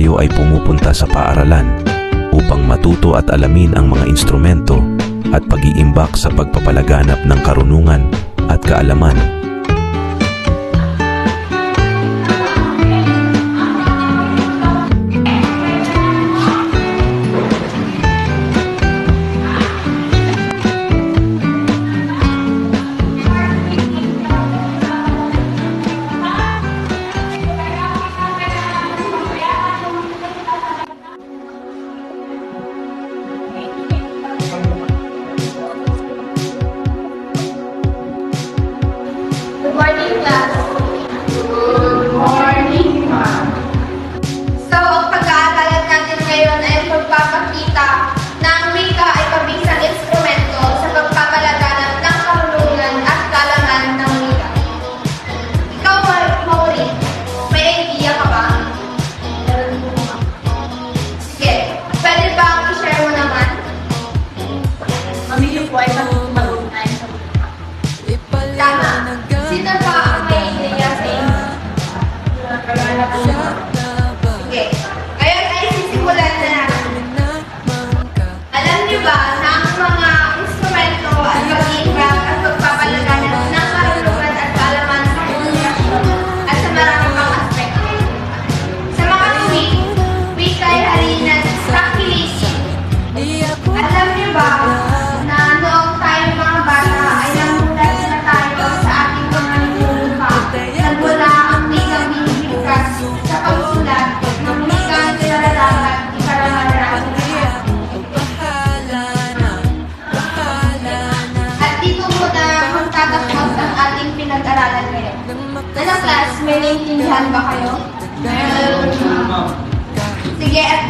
tayo ay pumupunta sa paaralan upang matuto at alamin ang mga instrumento at pag-iimbak sa pagpapalaganap ng karunungan at kaalaman. Good morning, class. Good morning, ma'am. So, ang pag-aaralan natin ngayon ay pagpapakita na ang wika ay pabisang instrumento sa pagpapalaganap ng karunungan at kaalaman ng wika. Ikaw, Maureen, may idea ka ba? Sige, pwede bang i-share mo naman? Mamili po ay mag-ugnay sa Tama. Sino ba ang may idea sa inyo? Sige. Ngayon ay sisimulan na natin. Alam niyo ba na ang mga instrumento at pag-iimbak at pagpapalaganap ng karunungan at kaalaman sa komunikasyon at sa maraming pang aspekto? Sa mga tuwing, wika ay halina sa kilising. Alam niyo ba na noong tayo mga bata ay namulat na tayo sa ating mga nilupa nagmula ang wikang binibigkas sa pagsulat ng wikang nararapat ikarangaran at dito muna magtatapos ang ating pinag-aralan ngayon. Ano class, may naintindihan ba kayo? Sige, at